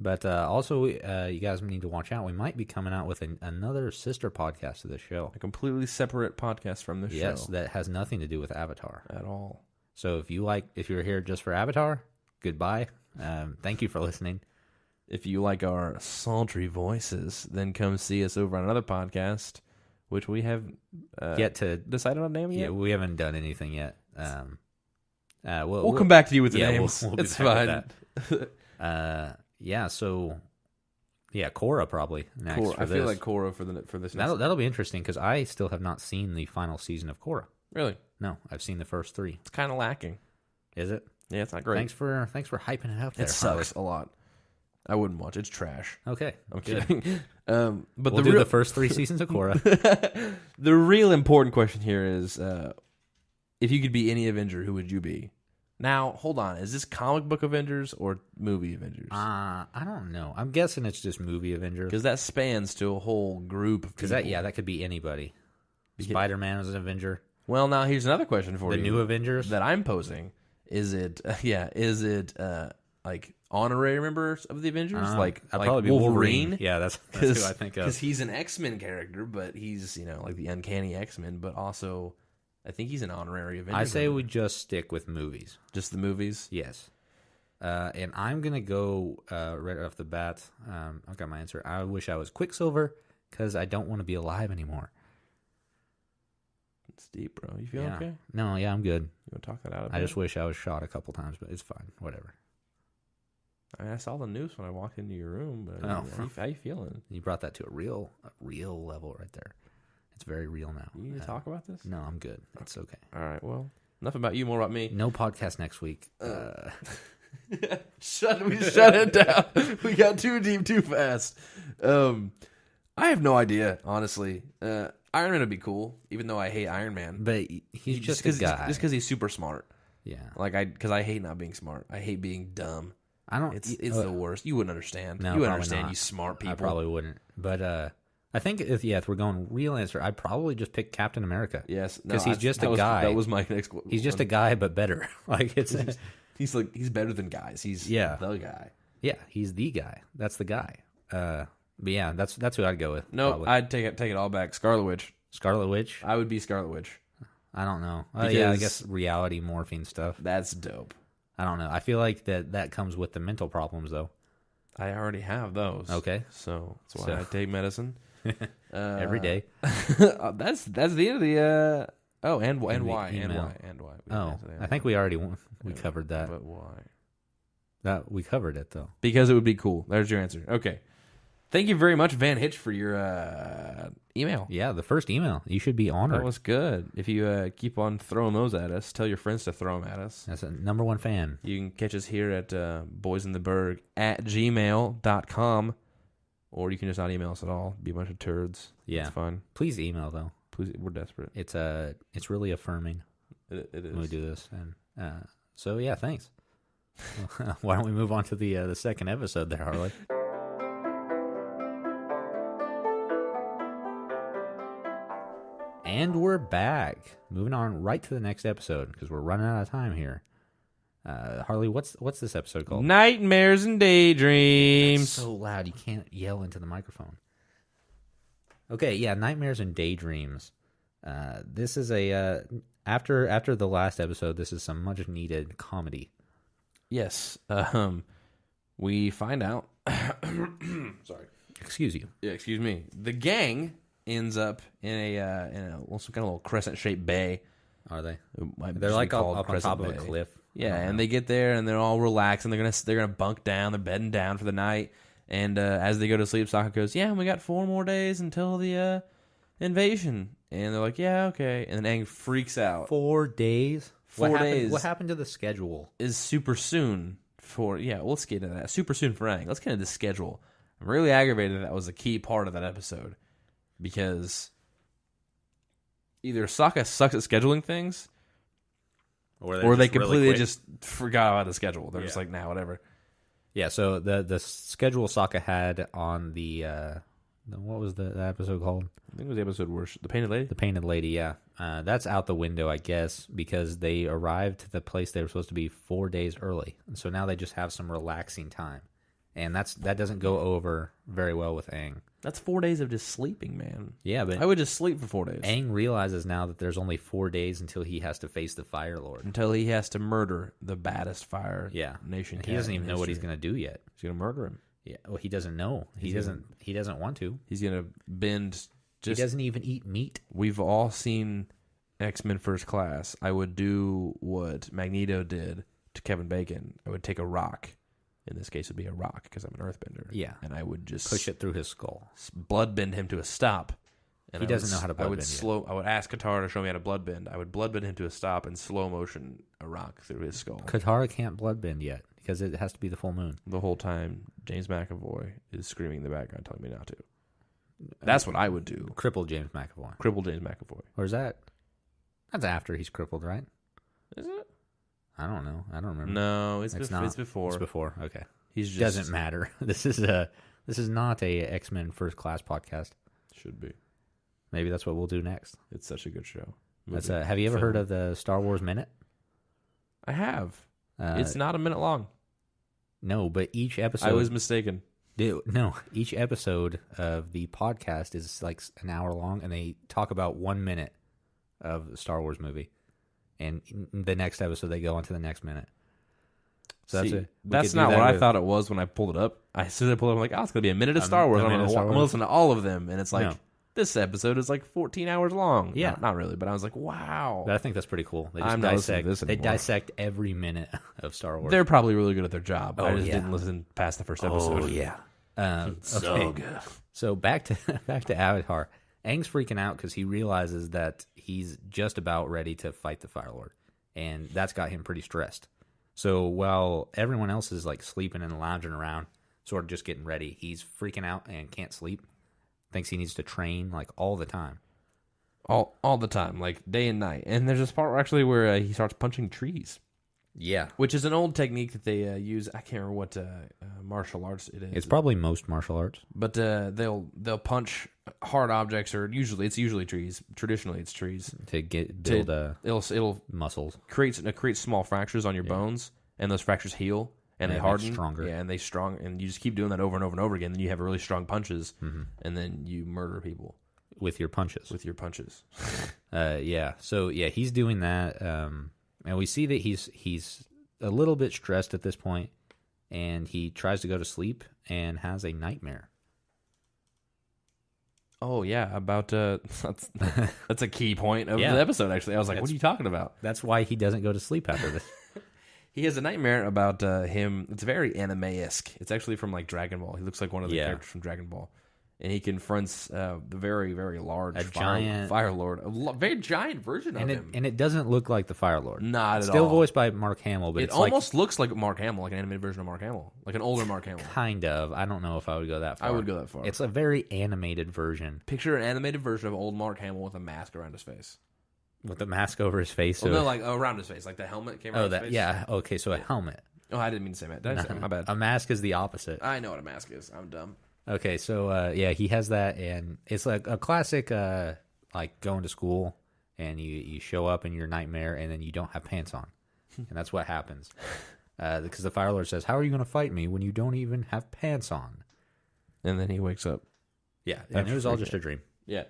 But also, you guys need to watch out. We might be coming out with another sister podcast to the show. A completely separate podcast from the show. Yes, that has nothing to do with Avatar. At all. So if you're here just for Avatar, goodbye. Thank you for listening. If you like our sultry voices, then come see us over on another podcast, which we have yet to decide on a name yet. Yeah, we haven't done anything yet. We'll come back to you with the names. We'll it's fine. Yeah, so Korra probably next. Korra. I feel like Korra for this. That'll be interesting because I still have not seen the final season of Korra. Really? No, I've seen the first 3. It's kind of lacking. Is it? Yeah, it's not great. Thanks for hyping it up there. It sucks a lot. I wouldn't watch it. It's trash. Okay, I'm kidding. But we'll do the first 3 seasons of Korra. The real important question here is, if you could be any Avenger, who would you be? Now, hold on. Is this comic book Avengers or movie Avengers? I don't know. I'm guessing it's just movie Avengers. Because that spans to a whole group of people. That could be anybody. Spider-Man is an Avenger. Well, now here's another question for you. The new Avengers? That I'm posing. Is it like honorary members of the Avengers? Like probably be Wolverine? Yeah, that's who I think of. Because he's an X-Men character, but he's, like the uncanny X-Men, but also... I think he's an honorary Avenger. I say we just stick with movies. Just the movies? Yes. And I'm going to go right off the bat. I've got my answer. I wish I was Quicksilver because I don't want to be alive anymore. It's deep, bro. You feel okay? No, yeah, I'm good. You want to talk that out a bit? I just wish I was shot a couple times, but it's fine. Whatever. I saw the news when I walked into your room, but how you feeling? You brought that to a real level right there. It's very real now. You need to talk about this? No, I'm good. It's okay. All right, well, enough about you, more about me. No podcast next week. Shut it down. We got too deep too fast. I have no idea, honestly. Iron Man would be cool, even though I hate Iron Man. But he's just a guy. Just because he's super smart. Yeah. Because I hate not being smart. I hate being dumb. It's the worst. You wouldn't understand. No, you wouldn't understand, not. you smart people. I probably wouldn't. But I think if we're going real answer, I'd probably just pick Captain America. Yes, because he's just a guy. That was my next one. He's just a guy, but better. He's better than guys. He's the guy. Yeah, he's the guy. That's the guy. But yeah, that's who I'd go with. No, probably. I'd take it all back. Scarlet Witch. Scarlet Witch. I would be Scarlet Witch. I don't know. Yeah, I guess reality morphine stuff. That's dope. I don't know. I feel like that comes with the mental problems though. I already have those. Okay, so that's why I take medicine. Every day. That's the end of the and why. I think we already covered that. But why? That we covered it though. Because it would be cool. There's your answer. Okay. Thank you very much, Van Hitch, for your email. Yeah, the first email. You should be honored. That was good. If you keep on throwing those at us, tell your friends to throw them at us. That's a number one fan. You can catch us here at boysintheberg@gmail.com, or you can just not email us at all. Be a bunch of turds. Yeah. It's fine. Please email, though. Please, we're desperate. It's really affirming. It is. When we do this. And so, yeah, thanks. Why don't we move on to the second episode there, Harley? And we're back. Moving on right to the next episode because we're running out of time here. Harley, what's this episode called? Nightmares and Daydreams. That's so loud you can't yell into the microphone. Okay, yeah, Nightmares and Daydreams. This is a after the last episode. This is some much needed comedy. Yes. We find out. Sorry. Excuse you. Yeah, excuse me. The gang ends up in some kind of little crescent-shaped bay. Are they? They're like up on top of a cliff. Yeah, and they get there and they're all relaxed and they're gonna bunk down. They're bedding down for the night. And as they go to sleep, Sokka goes, "Yeah, we got 4 more days until the invasion." And they're like, "Yeah, okay." And then Aang freaks out. 4 days. 4 days. What happened to the schedule? Is super soon for let's get into that. Super soon for Aang. Let's get into the schedule. I'm really aggravated that was a key part of that episode. Because either Sokka sucks at scheduling things, or they completely just forgot about the schedule. They're just like, nah, whatever. Yeah, so the schedule Sokka had on the what was the episode called? I think it was the episode where the Painted Lady? The Painted Lady, yeah. That's out the window, I guess, because they arrived to the place they were supposed to be 4 days early. And so now they just have some relaxing time. And that doesn't go over very well with Aang. That's 4 days of just sleeping, man. Yeah, but I would just sleep for 4 days. Aang realizes now that there's only 4 days until he has to face the Fire Lord. Until he has to murder the baddest fire nation. He doesn't even know what he's going to do yet. He's going to murder him. Yeah, well, he doesn't know. He doesn't want to. He's going to bend. He doesn't even eat meat. We've all seen X-Men First Class. I would do what Magneto did to Kevin Bacon. I would take a rock. In this case, it would be a rock because I'm an earthbender. Yeah. And I would just push it through his skull. Bloodbend him to a stop. And he doesn't know how to bloodbend yet. I would ask Katara to show me how to bloodbend. I would bloodbend him to a stop and slow motion a rock through his skull. Katara can't bloodbend yet because it has to be the full moon. The whole time, James McAvoy is screaming in the background telling me not to. That's what I would do. Crippled James McAvoy. Crippled James McAvoy. Or is that? That's after he's crippled, right? Is it? I don't know. I don't remember. No, it's before. It's before. Okay. He's just doesn't matter. This is not a X-Men First Class podcast. Should be. Maybe that's what we'll do next. It's such a good show. Have you ever heard of the Star Wars Minute? I have. It's not a minute long. No, but each episode. I was mistaken. No, each episode of the podcast is like an hour long, and they talk about 1 minute of the Star Wars movie. And in the next episode, they go on to the next minute. So that's not what I thought it was when I pulled it up. As soon as I pulled it up, I'm like, it's going to be a minute of Star Wars. I'm going to listen to all of them. And it's like, this episode is like 14 hours long. Yeah. Not really, but I was like, wow. But I think that's pretty cool. They just dissect every minute of Star Wars. They're probably really good at their job. I just didn't listen past the first episode. Oh, yeah. So good. So back to Avatar. Aang's freaking out because he realizes that he's just about ready to fight the Fire Lord. And that's got him pretty stressed. So while everyone else is like sleeping and lounging around, sort of just getting ready, he's freaking out and can't sleep. Thinks he needs to train like all the time. All the time, like day and night. And there's this part actually where he starts punching trees. Yeah. Which is an old technique that they use. I can't remember what martial arts it is. It's probably most martial arts. But they'll punch hard objects, or usually trees. Traditionally, it's trees to build it'll muscles. Creates small fractures on your bones, and those fractures heal and they harden stronger. Yeah, and and you just keep doing that over and over and over again. Then you have really strong punches, and then you murder people with your punches. Yeah. So yeah, he's doing that. And we see that he's a little bit stressed at this point, and he tries to go to sleep and has a nightmare. Oh yeah, about that's a key point of the episode. Actually, I was like, "What are you talking about?" That's why he doesn't go to sleep after this. He has a nightmare about him. It's very anime-esque. It's actually from like Dragon Ball. He looks like one of the characters from Dragon Ball. And he confronts the very, very large Fire Lord. Very giant version of him. And it doesn't look like the Fire Lord. Not at all. Still voiced by Mark Hamill, but it almost looks like Mark Hamill, like an animated version of Mark Hamill. Like an older Mark Hamill. Kind of. I don't know if I would go that far. I would go that far. It's a very animated version. Picture an animated version of old Mark Hamill with a mask around his face. With the mask over his face? Well, no, like around his face. Like the helmet came around his face. Yeah, okay, so a helmet. Oh, I didn't mean to say that. Did I say my bad. A mask is the opposite. I know what a mask is. I'm dumb. Okay, so he has that, and it's like a classic, like going to school, and you show up in your nightmare, and then you don't have pants on, and that's what happens, because the Fire Lord says, "How are you going to fight me when you don't even have pants on?" And then he wakes up. Yeah, and it was all just a dream. Yeah,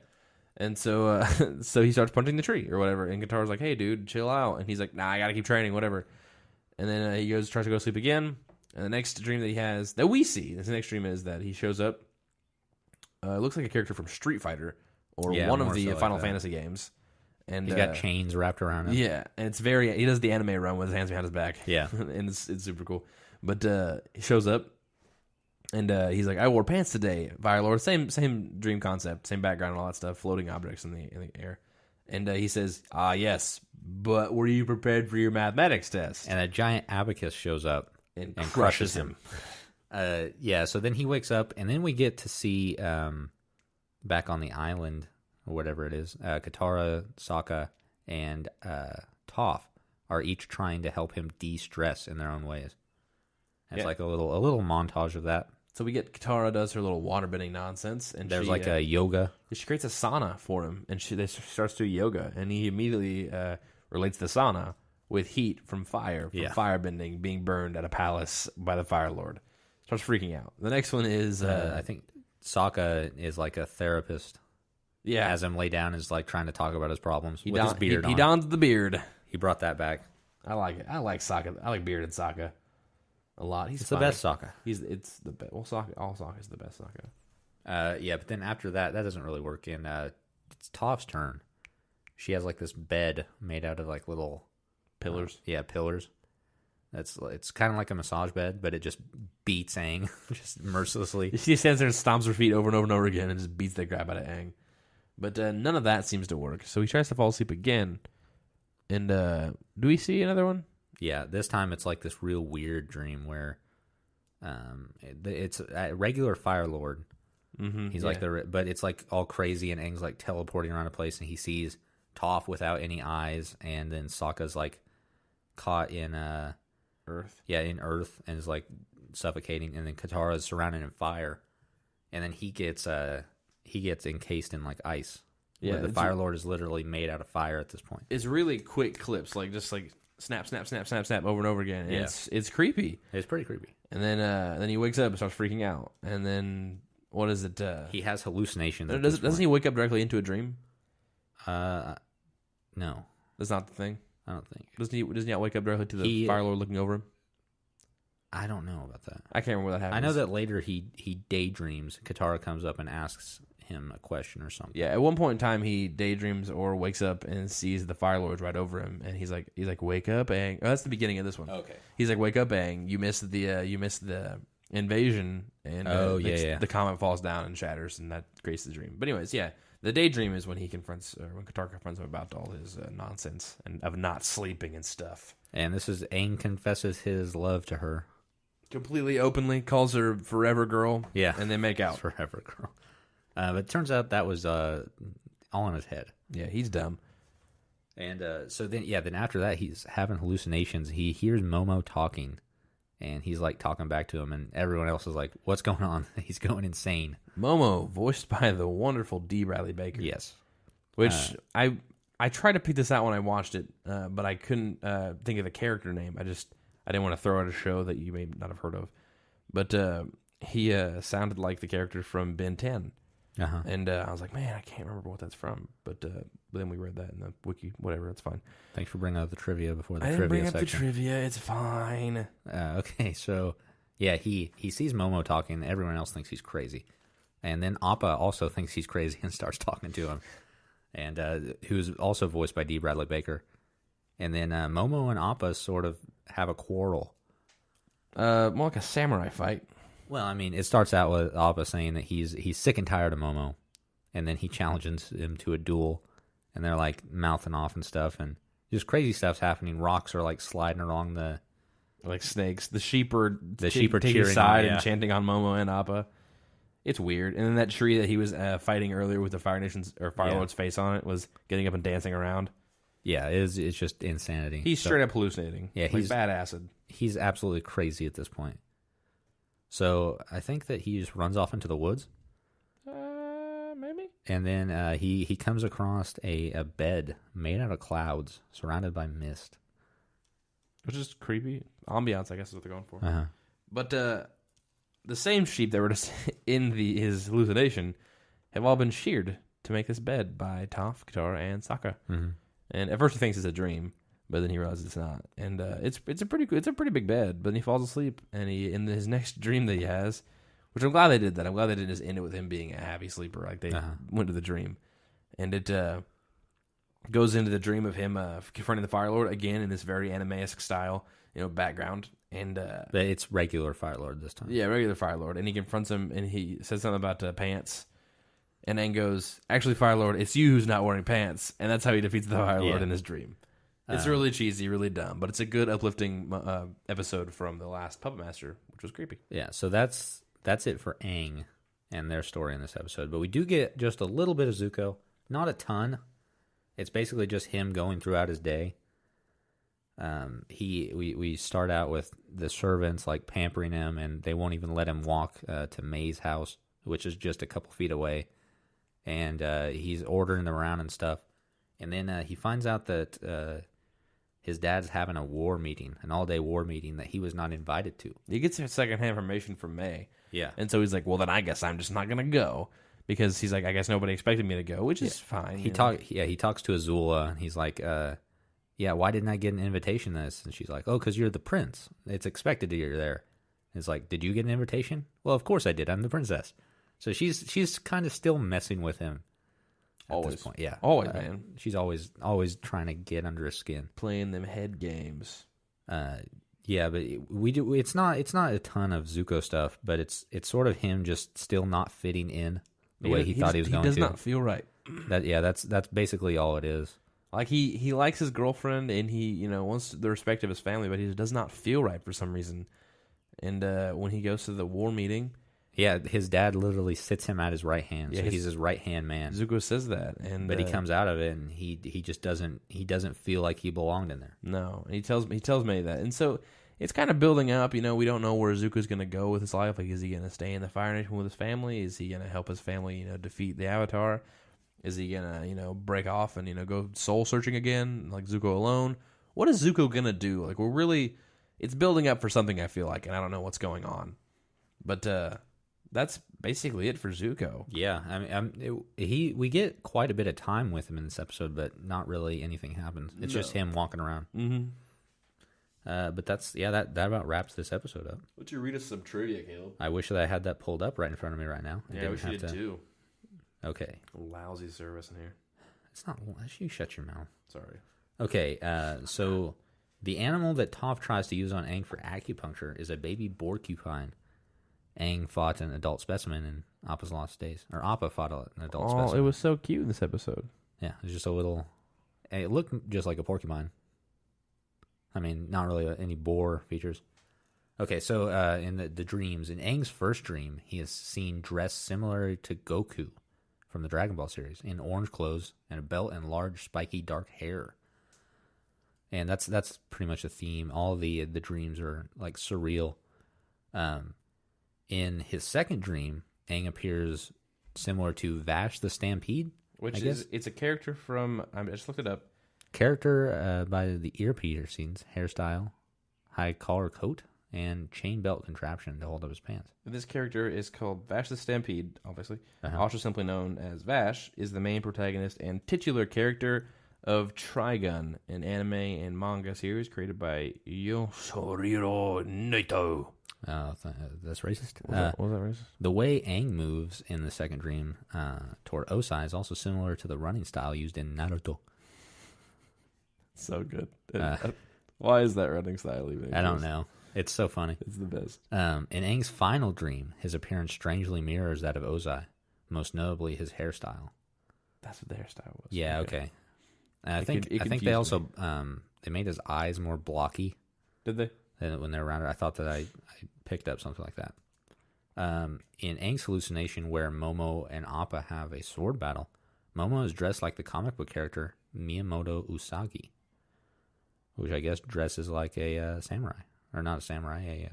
and so so he starts punching the tree or whatever, and Katara's like, "Hey, dude, chill out," and he's like, "Nah, I gotta keep training, whatever," and then he tries to go to sleep again. And the next dream that he has, that we see, the next dream is that he shows up. It looks like a character from Street Fighter or one of the Final Fantasy games. And he's got chains wrapped around him. Yeah, and it's he does the anime run with his hands behind his back. Yeah. And it's super cool. But he shows up, and he's like, I wore pants today, Fire Lord. Same dream concept, same background and all that stuff, floating objects in the air. And he says, yes, but were you prepared for your mathematics test? And a giant abacus shows up. And crushes him. So then he wakes up, and then we get to see back on the island, or whatever it is, Katara, Sokka, and Toph are each trying to help him de-stress in their own ways. It's like a little montage of that. So we get Katara does her little waterbending nonsense, and there's like a yoga. She creates a sauna for him, and she starts to do yoga, and he immediately relates the sauna with heat from firebending, being burned at a palace by the Fire Lord. Starts freaking out. The next one is... I think Sokka is like a therapist. Yeah. Has him lay down, is like trying to talk about his problems with his beard on. He dons the beard. He brought that back. I like it. I like Sokka. I like bearded Sokka a lot. He's the best Sokka. It's the best. Well, all Sokka is the best Sokka. But then after that doesn't really work. And it's Toph's turn. She has like this bed made out of like little... Pillars. Pillars. It's kind of like a massage bed, but it just beats Aang just mercilessly. She stands there and stomps her feet over and over and over again and just beats the crap out of Aang. But none of that seems to work. So he tries to fall asleep again. And do we see another one? Yeah, this time it's like this real weird dream where it's a regular Fire Lord. Mm-hmm, He's like but it's like all crazy, and Aang's like teleporting around a place, and he sees Toph without any eyes, and then Sokka's like caught in earth. Yeah, in earth, and is like suffocating, and then Katara's surrounded in fire, and then he gets encased in like ice. Yeah, the Fire Lord is literally made out of fire at this point. It's really quick clips, like just like snap, snap, snap, snap, snap over and over again. And it's creepy. It's pretty creepy. And then he wakes up and starts freaking out. And then what is it? He has hallucinations. Doesn't he wake up directly into a dream? No, that's not the thing. I don't think. Doesn't he not wake up directly to the Fire Lord looking over him? I don't know about that. I can't remember what that happens. I know that later he daydreams. Katara comes up and asks him a question or something. Yeah, at one point in time he daydreams or wakes up and sees the Fire Lord right over him, and he's like, wake up, Aang. Oh, that's the beginning of this one. Okay. He's like, wake up, Aang. You missed the invasion, and the comet falls down and shatters, and that creates the dream. But anyways, yeah. The daydream is when when Katara confronts him about all his nonsense and of not sleeping and stuff. And this is Aang confesses his love to her. Completely openly, calls her forever girl. Yeah. And they make out. Forever girl. But it turns out that was all in his head. Yeah, he's dumb. And so then after that, he's having hallucinations. He hears Momo talking, and he's like talking back to him, and everyone else is like, what's going on? He's going insane. Momo, voiced by the wonderful D. Bradley Baker. Yes. Which I tried to pick this out when I watched it, but I couldn't think of the character name. I didn't want to throw out a show that you may not have heard of. But he sounded like the character from Ben 10. Uh-huh. And I was like, man, I can't remember what that's from. But then we read that in the wiki. Whatever, that's fine. Thanks for bringing up the trivia before the trivia trivia section. I didn't bring up the section. trivia. It's fine. Okay, so yeah, he sees Momo talking. Everyone else thinks he's crazy. And then Appa also thinks he's crazy and starts talking to him. And who's also voiced by D. Bradley Baker. And then Momo and Appa sort of have a quarrel. More like a samurai fight. Well, I mean, it starts out with Appa saying that he's sick and tired of Momo, and then he challenges him to a duel, and they're like mouthing off and stuff, and just crazy stuff's happening. Rocks are like sliding along the like snakes. The sheep are taking cheering side on, and chanting on Momo and Appa. It's weird. And then that tree that he was fighting earlier with the Fire Nation's or Fire Lord's face on it was getting up and dancing around. Yeah, it's just insanity. He's straight up hallucinating. Yeah, he's bad acid. He's absolutely crazy at this point. So I think that he just runs off into the woods. Maybe. And then he comes across a bed made out of clouds, surrounded by mist. Which is creepy. Ambiance, I guess, is what they're going for. Uh-huh. But the same sheep that were just in his hallucination have all been sheared to make this bed by Toph, Katara, and Sokka. Mm-hmm. And at first he thinks it's a dream, but then he realizes it's not. And it's a pretty big bed. But then he falls asleep, and in his next dream that he has, which I'm glad they did that. I'm glad they didn't just end it with him being a happy sleeper. Like they went to the dream, and it goes into the dream of him confronting the Fire Lord again in this very anime-esque style, background. And but it's regular Fire Lord this time. Yeah, regular Fire Lord, and he confronts him, and he says something about pants. And then goes, actually, Fire Lord, it's you who's not wearing pants. And that's how he defeats the Fire Lord in his dream. It's really cheesy, really dumb, but it's a good, uplifting episode from the last Puppetmaster, which was creepy. Yeah, so that's it for Aang and their story in this episode. But we do get just a little bit of Zuko. Not a ton. It's basically just him going throughout his day. We start out with the servants like pampering him, and they won't even let him walk to May's house, which is just a couple feet away. And he's ordering them around and stuff. And then he finds out that his dad's having a war meeting, an all-day war meeting that he was not invited to. He gets secondhand information from May. Yeah. And so he's like, well, then I guess I'm just not going to go. Because he's like, I guess nobody expected me to go, which is fine. He talks to Azula, and he's like, why didn't I get an invitation to this? And she's like, oh, because you're the prince. It's expected that you're there. And it's like, did you get an invitation? Well, of course I did. I'm the princess. So she's kind of still messing with him at this point. Yeah. Always, man. She's always trying to get under his skin. Playing them head games. Yeah, but it's not a ton of Zuko stuff, but it's sort of him just still not fitting in the way he thought he was going to. He does not feel right. That's basically all it is. Like he likes his girlfriend and he wants the respect of his family, but he does not feel right for some reason. And when he goes to the war meeting, yeah, his dad literally sits him at his right hand. Yeah, so he's his right hand man. Zuko says that, but he comes out of it and he just doesn't feel like he belonged in there. No, and he tells May that, and so it's kind of building up. We don't know where Zuko's going to go with his life. Like, is he going to stay in the Fire Nation with his family? Is he going to help his family, defeat the Avatar? Is he going to, break off and go soul searching again, like Zuko alone? What is Zuko going to do? Like, it's building up for something. I feel like, and I don't know what's going on, but. That's basically it for Zuko. Yeah, I mean, we get quite a bit of time with him in this episode, but not really anything happens. It's just him walking around. Mm-hmm. But that about wraps this episode up. Why don't you read us some trivia, Caleb? I wish that I had that pulled up right in front of me right now. Yeah, I wish you did too. Okay. Lousy service in here. It's not. You shut your mouth. Sorry. Okay. So the animal that Toph tries to use on Aang for acupuncture is a baby porcupine. Aang fought an adult specimen in Appa's lost days. Or Appa fought an adult specimen. Oh, it was so cute in this episode. Yeah, it was just a little... It looked just like a porcupine. I mean, not really any boar features. Okay, so in the dreams, in Aang's first dream, he is seen dressed similar to Goku from the Dragon Ball series, in orange clothes and a belt and large, spiky, dark hair. And that's pretty much the theme. All the dreams are like surreal. In his second dream, Aang appears similar to Vash the Stampede. It's a character from, I just looked it up. Character by the ear piercings, hairstyle, high collar coat, and chain belt contraption to hold up his pants. This character is called Vash the Stampede, obviously. Also simply known as Vash, is the main protagonist and titular character of Trigun, an anime and manga series created by Yoshihiro Naito. That's racist. Was that racist? The way Aang moves in the second dream toward Osai is also similar to the running style used in Naruto. So good. Why is that running style even? I don't know. It's so funny. It's the best. In Aang's final dream, his appearance strangely mirrors that of Ozai, most notably his hairstyle. That's what the hairstyle was. Yeah, okay. I think they also they made his eyes more blocky. Did they? When they were around it, I thought that I picked up something like that. In Aang's hallucination, where Momo and Appa have a sword battle, Momo is dressed like the comic book character Miyamoto Usagi, which I guess dresses like a samurai. Or not a samurai,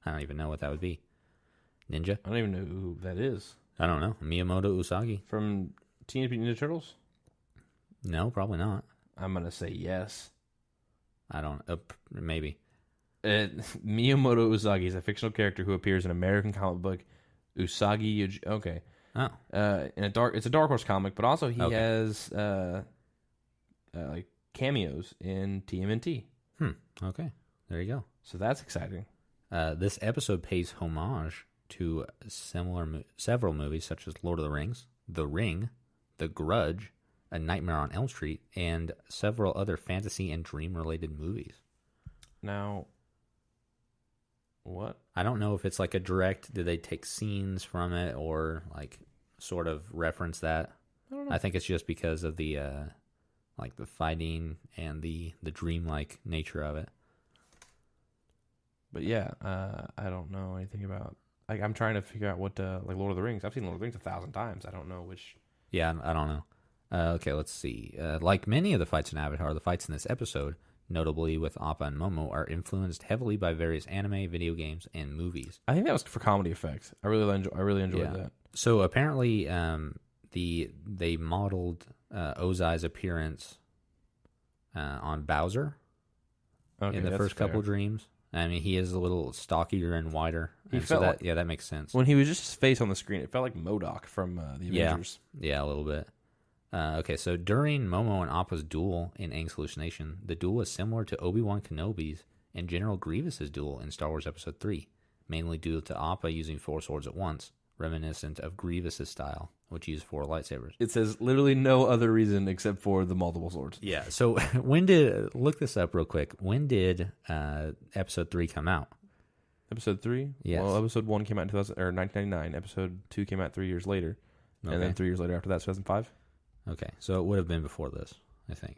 I don't even know what that would be. Ninja? I don't even know who that is. I don't know. Miyamoto Usagi. From Teenage Mutant Ninja Turtles? No, probably not. I'm going to say yes. I don't maybe. Miyamoto Usagi is a fictional character who appears in American comic book Usagi. Okay. Oh. It's a Dark Horse comic, but also he has like cameos in TMNT. Okay. There you go. So that's exciting. This episode pays homage to several movies such as Lord of the Rings, The Ring, The Grudge, A Nightmare on Elm Street, and several other fantasy and dream-related movies. Now, what? I don't know if it's like a direct, did they take scenes from it or like sort of reference that? I don't know. I think it's just because of the like the fighting and the dreamlike nature of it. But yeah, I don't know anything about. I'm trying to figure out what like Lord of the Rings. I've seen Lord of the Rings 1,000 times. I don't know which. Yeah, I don't know. Okay, let's see. Like many of the fights in Avatar, the fights in this episode, notably with Appa and Momo, are influenced heavily by various anime, video games, and movies. I think that was for comedy effect. I really enjoyed that. So apparently, they modeled Ozai's appearance on Bowser in the first couple dreams. I mean, he is a little stockier and wider. He felt so that makes sense. When he was just his face on the screen, it felt like MODOK from the Avengers. Yeah, a little bit. Okay, so during Momo and Appa's duel in Aang's hallucination, the duel is similar to Obi-Wan Kenobi's and General Grievous's duel in Star Wars Episode 3, mainly due to Appa using 4 swords at once, reminiscent of Grievous's style, which used 4 lightsabers. It says literally no other reason except for the multiple swords. Yeah, so look this up real quick. When did Episode 3 come out? Episode 3? Yes. Well, Episode 1 came out in 1999. Episode 2 came out 3 years later. Okay. And then 3 years later after that, 2005. Okay, so it would have been before this, I think.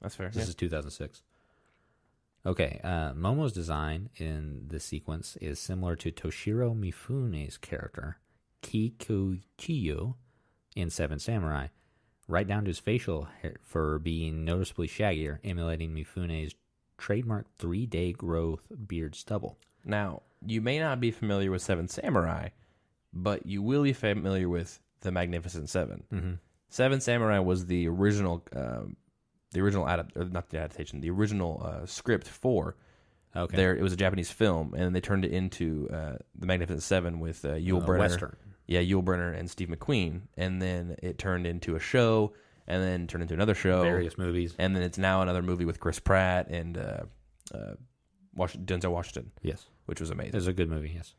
That's fair. This is 2006. Okay, Momo's design in this sequence is similar to Toshiro Mifune's character, Kikuchiyo, in Seven Samurai, right down to his facial hair for being noticeably shaggier, emulating Mifune's trademark 3-day growth beard stubble. Now, you may not be familiar with Seven Samurai, but you will be familiar with The Magnificent Seven. Mm-hmm. Seven Samurai was the original script for. Okay. There, it was a Japanese film, and they turned it into The Magnificent Seven with Yul Brynner. Western. Yeah, Yul Brynner and Steve McQueen, and then it turned into a show, and then turned into another show, various movies, and then it's now another movie with Chris Pratt and Denzel Washington. Yes, which was amazing. It was a good movie. Yes.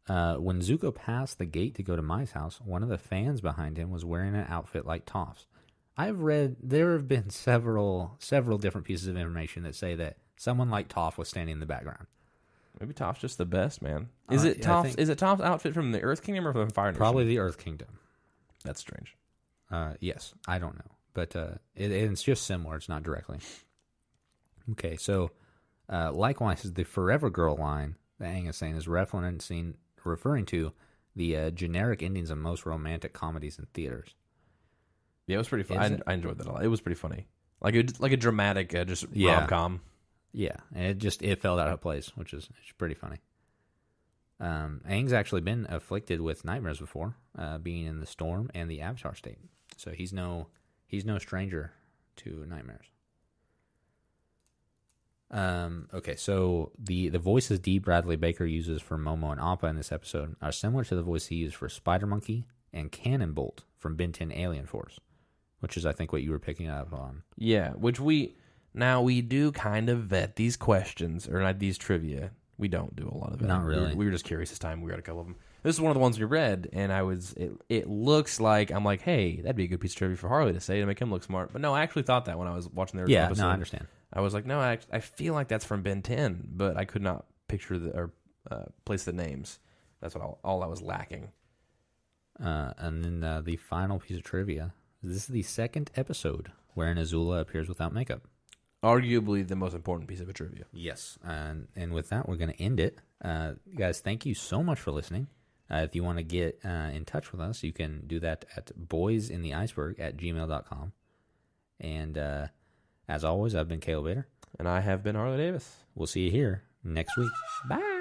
When Zuko passed the gate to go to Mai's house, one of the fans behind him was wearing an outfit like Toph's. I've read there have been several different pieces of information that say that someone like Toph was standing in the background. Maybe Toph's just the best, man. Is it Toph's? Is it Toph's outfit from the Earth Kingdom or from Fire Nation? Probably the Earth Kingdom. That's strange. Yes, I don't know, but it's just similar. It's not directly. Okay, so likewise, the Forever Girl line that Aang is saying is referring to the generic endings of most romantic comedies in theaters. Yeah, it was pretty fun. I enjoyed that a lot. It was pretty funny, like a dramatic, rom-com. Yeah, and it fell out of place, which is pretty funny. Aang's actually been afflicted with nightmares before, being in the storm and the Avatar state, so he's no stranger to nightmares. Okay, so the voices D. Bradley Baker uses for Momo and Appa in this episode are similar to the voice he used for Spider Monkey and Cannon Bolt from Ben 10 Alien Force, which is, I think, what you were picking up on. Yeah, which we do kind of vet these questions, or not these trivia, We don't do a lot of it. Not really. We were just curious this time. We read a couple of them. This is one of the ones we read, and it looks like, I'm like, hey, that'd be a good piece of trivia for Harley to say to make him look smart. But no, I actually thought that when I was watching the original episode. No, I understand. I was like, no, I feel like that's from Ben 10, but I could not picture or place the names. That's what all I was lacking. And then the final piece of trivia. This is the second episode wherein Azula appears without makeup. Arguably the most important piece of a trivia. Yes. And with that, we're going to end it. Guys, thank you so much for listening. If you want to get in touch with us, you can do that at boysintheiceberg@gmail.com. And as always, I've been Caleb Bader. And I have been Harley Davis. We'll see you here next week. Bye.